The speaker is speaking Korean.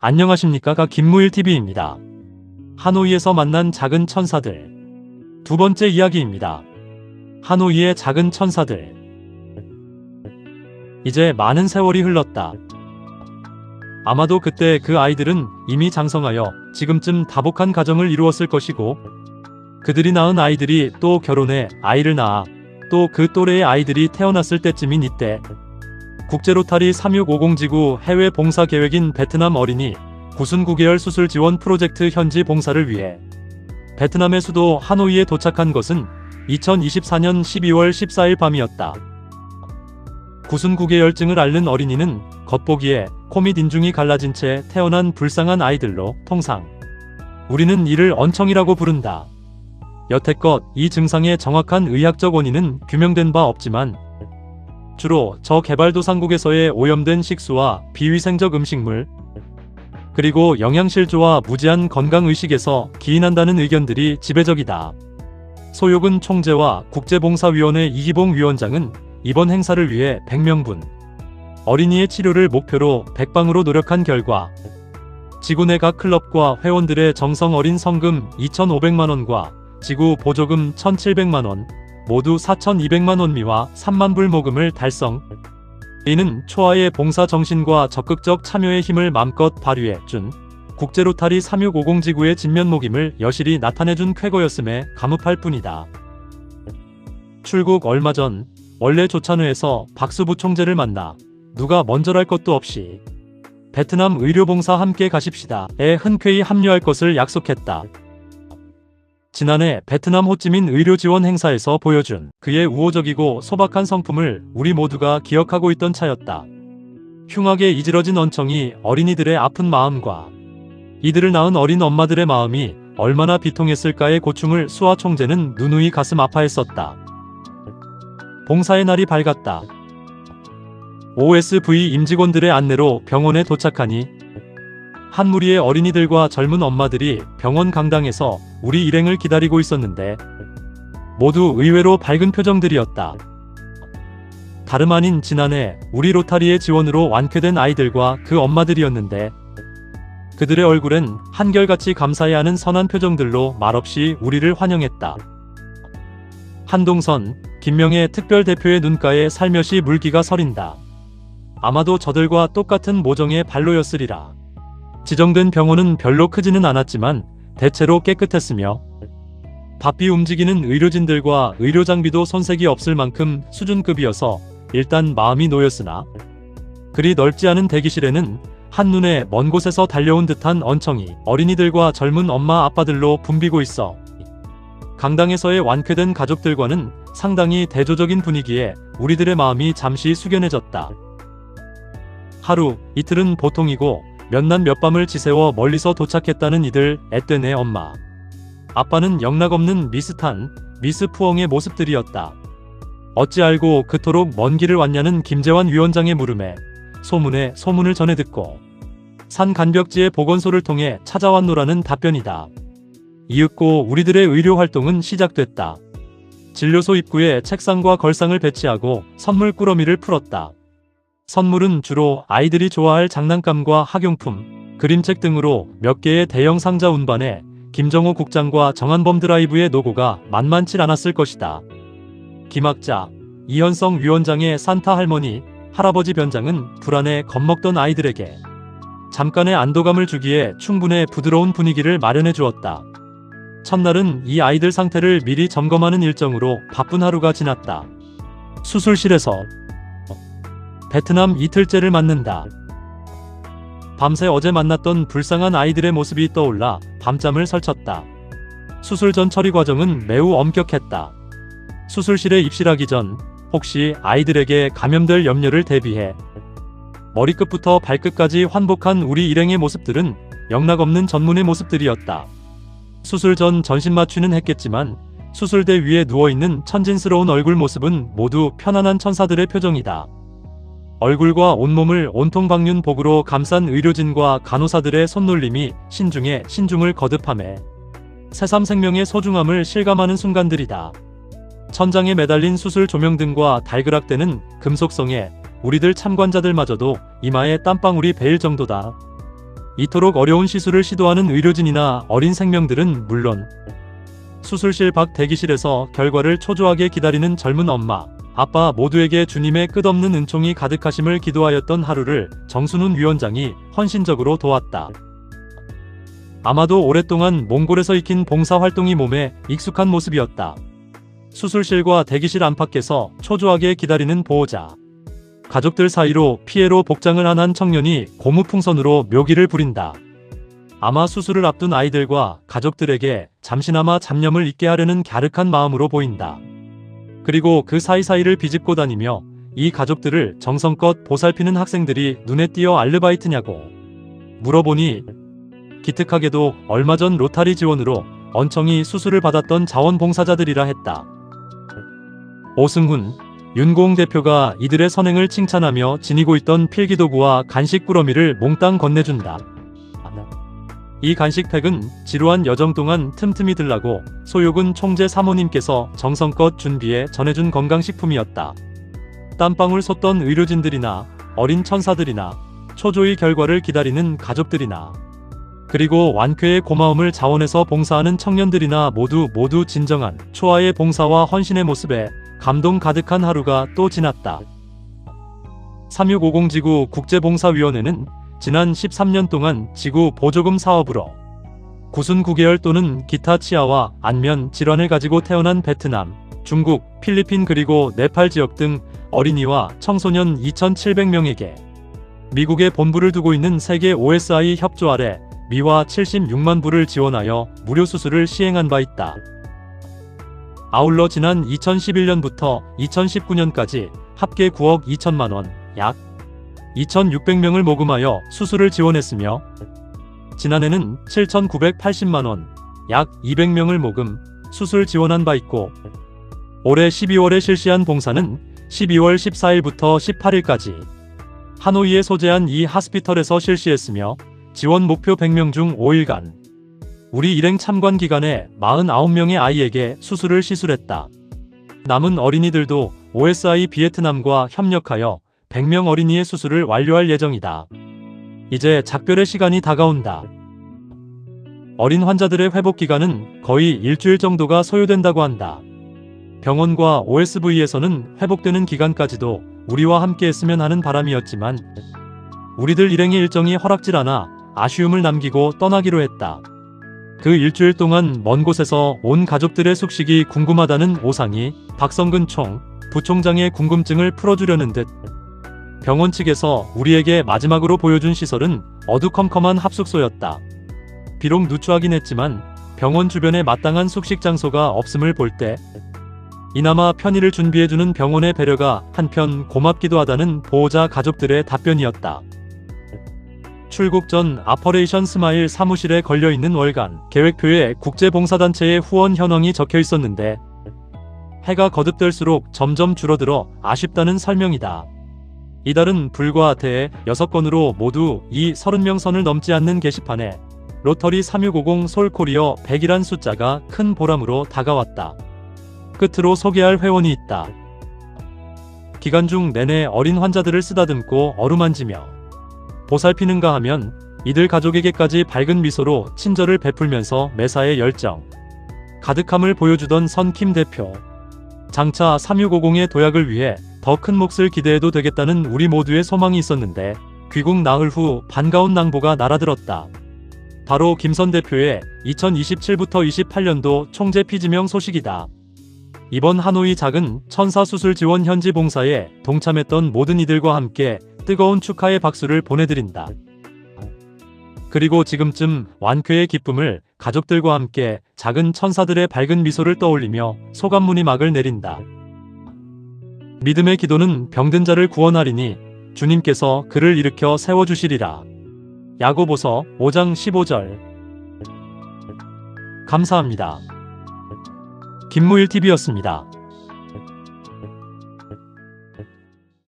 안녕하십니까, 김무일TV입니다. 하노이에서 만난 작은 천사들. 두 번째 이야기입니다. 하노이의 작은 천사들. 이제 많은 세월이 흘렀다. 아마도 그때 그 아이들은 이미 장성하여 지금쯤 다복한 가정을 이루었을 것이고, 그들이 낳은 아이들이 또 결혼해 아이를 낳아 또 그 또래의 아이들이 태어났을 때쯤인 이때, 국제로타리 3650지구 해외 봉사 계획인 베트남 어린이 구순 9개월 수술 지원 프로젝트 현지 봉사를 위해 베트남의 수도 하노이에 도착한 것은 2024년 12월 14일 밤이었다. 구순 9개월증을 앓는 어린이는 겉보기에 코 및 인중이 갈라진 채 태어난 불쌍한 아이들로 통상 우리는 이를 언청이라고 부른다. 여태껏 이 증상의 정확한 의학적 원인은 규명된 바 없지만, 주로 저개발도상국에서의 오염된 식수와 비위생적 음식물, 그리고 영양실조와 무지한 건강의식에서 기인한다는 의견들이 지배적이다. 소요근 총재와 국제봉사위원회 이기봉 위원장은 이번 행사를 위해 100명분 어린이의 치료를 목표로 백방으로 노력한 결과, 지구 내 각 클럽과 회원들의 정성 어린 성금 2,500만원과 지구 보조금 1,700만원, 모두 4,200만원미와 3만불 모금을 달성. 이는 초아의 봉사 정신과 적극적 참여의 힘을 맘껏 발휘해 준 국제로타리 3650지구의 진면목임을 여실히 나타내준 쾌거였음에 감흡할 뿐이다. 출국 얼마 전 원래 조찬회에서 박수 부총재를 만나 누가 먼저랄 것도 없이 베트남 의료봉사 함께 가십시다에 흔쾌히 합류할 것을 약속했다. 지난해 베트남 호찌민 의료지원 행사에서 보여준 그의 우호적이고 소박한 성품을 우리 모두가 기억하고 있던 차였다. 흉하게 이지러진 언청이 어린이들의 아픈 마음과 이들을 낳은 어린 엄마들의 마음이 얼마나 비통했을까의 고충을 수아 총재는 누누이 가슴 아파했었다. 봉사의 날이 밝았다. OSV 임직원들의 안내로 병원에 도착하니 한 무리의 어린이들과 젊은 엄마들이 병원 강당에서 우리 일행을 기다리고 있었는데, 모두 의외로 밝은 표정들이었다. 다름 아닌 지난해 우리 로타리의 지원으로 완쾌된 아이들과 그 엄마들이었는데, 그들의 얼굴엔 한결같이 감사해하는 선한 표정들로 말없이 우리를 환영했다. 한동선, 김명애 특별대표의 눈가에 살며시 물기가 서린다. 아마도 저들과 똑같은 모정의 발로였으리라. 지정된 병원은 별로 크지는 않았지만 대체로 깨끗했으며, 바삐 움직이는 의료진들과 의료장비도 손색이 없을 만큼 수준급이어서 일단 마음이 놓였으나, 그리 넓지 않은 대기실에는 한눈에 먼 곳에서 달려온 듯한 언청이 어린이들과 젊은 엄마 아빠들로 붐비고 있어 강당에서의 완쾌된 가족들과는 상당히 대조적인 분위기에 우리들의 마음이 잠시 숙연해졌다. 하루, 이틀은 보통이고 몇 낮 몇 밤을 지새워 멀리서 도착했다는 이들 앳된 애 엄마, 아빠는 영락없는 미스탄, 미스푸엉의 모습들이었다. 어찌 알고 그토록 먼 길을 왔냐는 김재환 위원장의 물음에 소문에 소문을 전해 듣고 산 간벽지의 보건소를 통해 찾아왔노라는 답변이다. 이윽고 우리들의 의료 활동은 시작됐다. 진료소 입구에 책상과 걸상을 배치하고 선물 꾸러미를 풀었다. 선물은 주로 아이들이 좋아할 장난감과 학용품, 그림책 등으로 몇 개의 대형 상자 운반에 김정호 국장과 정한범 드라이브의 노고가 만만치 않았을 것이다. 김학자, 이현성 위원장의 산타 할머니, 할아버지 변장은 불안에 겁먹던 아이들에게 잠깐의 안도감을 주기에 충분히 부드러운 분위기를 마련해 주었다. 첫날은 이 아이들 상태를 미리 점검하는 일정으로 바쁜 하루가 지났다. 수술실에서 베트남 이틀째를 맞는다. 밤새 어제 만났던 불쌍한 아이들의 모습이 떠올라 밤잠을 설쳤다. 수술 전 처리 과정은 매우 엄격했다. 수술실에 입실하기 전 혹시 아이들에게 감염될 염려를 대비해 머리끝부터 발끝까지 환복한 우리 일행의 모습들은 영락없는 전문의 모습들이었다. 수술 전 전신 마취는 했겠지만 수술대 위에 누워있는 천진스러운 얼굴 모습은 모두 편안한 천사들의 표정이다. 얼굴과 온몸을 온통 박륜복으로 감싼 의료진과 간호사들의 손놀림이 신중에 신중을 거듭하며 새삼 생명의 소중함을 실감하는 순간들이다. 천장에 매달린 수술 조명등과 달그락대는 금속성에 우리들 참관자들마저도 이마에 땀방울이 배일 정도다. 이토록 어려운 시술을 시도하는 의료진이나 어린 생명들은 물론 수술실 밖 대기실에서 결과를 초조하게 기다리는 젊은 엄마, 아빠 모두에게 주님의 끝없는 은총이 가득하심을 기도하였던 하루를 정순훈 위원장이 헌신적으로 도왔다. 아마도 오랫동안 몽골에서 익힌 봉사활동이 몸에 익숙한 모습이었다. 수술실과 대기실 안팎에서 초조하게 기다리는 보호자. 가족들 사이로 피에로 복장을 한 청년이 고무풍선으로 묘기를 부린다. 아마 수술을 앞둔 아이들과 가족들에게 잠시나마 잡념을 잊게 하려는 갸륵한 마음으로 보인다. 그리고 그 사이사이를 비집고 다니며 이 가족들을 정성껏 보살피는 학생들이 눈에 띄어 아르바이트냐고 물어보니 기특하게도 얼마 전 로타리 지원으로 언청이 수술을 받았던 자원봉사자들이라 했다. 오승훈, 윤고홍 대표가 이들의 선행을 칭찬하며 지니고 있던 필기도구와 간식 꾸러미를 몽땅 건네준다. 이 간식팩은 지루한 여정 동안 틈틈이 들라고 소요근 총재 사모님께서 정성껏 준비해 전해준 건강식품이었다. 땀방울 솟던 의료진들이나 어린 천사들이나 초조히 결과를 기다리는 가족들이나 그리고 완쾌의 고마움을 자원해서 봉사하는 청년들이나 모두 진정한 초아의 봉사와 헌신의 모습에 감동 가득한 하루가 또 지났다. 3650지구 국제봉사위원회는 지난 13년 동안 지구 보조금 사업으로 구순 9개월 또는 기타 치아와 안면 질환을 가지고 태어난 베트남, 중국, 필리핀 그리고 네팔 지역 등 어린이와 청소년 2,700명에게 미국에 본부를 두고 있는 세계 OSI 협조 아래 미화 76만 불을 지원하여 무료 수술을 시행한 바 있다. 아울러 지난 2011년부터 2019년까지 합계 9억 2천만 원, 약 2,600명을 모금하여 수술을 지원했으며 지난해는 7,980만 원, 약 200명을 모금, 수술 지원한 바 있고 올해 12월에 실시한 봉사는 12월 14일부터 18일까지 하노이에 소재한 이 하스피털에서 실시했으며 지원 목표 100명 중 5일간 우리 일행 참관 기간에 49명의 아이에게 수술을 시술했다. 남은 어린이들도 OSI 비에트남과 협력하여 100명 어린이의 수술을 완료할 예정이다. 이제 작별의 시간이 다가온다. 어린 환자들의 회복 기간은 거의 일주일 정도가 소요된다고 한다. 병원과 OSV에서는 회복되는 기간까지도 우리와 함께 했으면 하는 바람이었지만 우리들 일행의 일정이 허락질 않아 아쉬움을 남기고 떠나기로 했다. 그 일주일 동안 먼 곳에서 온 가족들의 숙식이 궁금하다는 오상희, 박성근 부총장의 궁금증을 풀어주려는 듯 병원 측에서 우리에게 마지막으로 보여준 시설은 어두컴컴한 합숙소였다. 비록 누추하긴 했지만 병원 주변에 마땅한 숙식 장소가 없음을 볼 때 이나마 편의를 준비해주는 병원의 배려가 한편 고맙기도 하다는 보호자 가족들의 답변이었다. 출국 전 아퍼레이션 스마일 사무실에 걸려있는 월간 계획표에 국제봉사단체의 후원 현황이 적혀 있었는데 해가 거듭될수록 점점 줄어들어 아쉽다는 설명이다. 이달은 불과 대회 6건으로 모두 이 30명 선을 넘지 않는 게시판에 로터리 3650 솔코리어 100이란 숫자가 큰 보람으로 다가왔다. 끝으로 소개할 회원이 있다. 기간 중 내내 어린 환자들을 쓰다듬고 어루만지며 보살피는가 하면 이들 가족에게까지 밝은 미소로 친절을 베풀면서 매사에 열정 가득함을 보여주던 선킴 대표. 장차 3650의 도약을 위해 더 큰 몫을 기대해도 되겠다는 우리 모두의 소망이 있었는데 귀국 나흘 후 반가운 낭보가 날아들었다. 바로 김선 대표의 2027부터 28년도 총재 피지명 소식이다. 이번 하노이 작은 천사 수술 지원 현지 봉사에 동참했던 모든 이들과 함께 뜨거운 축하의 박수를 보내드린다. 그리고 지금쯤 완쾌의 기쁨을 가족들과 함께 작은 천사들의 밝은 미소를 떠올리며 소감문이 막을 내린다. 믿음의 기도는 병든 자를 구원하리니 주님께서 그를 일으켜 세워주시리라. 야고보서 5장 15절. 감사합니다. 김무일TV였습니다.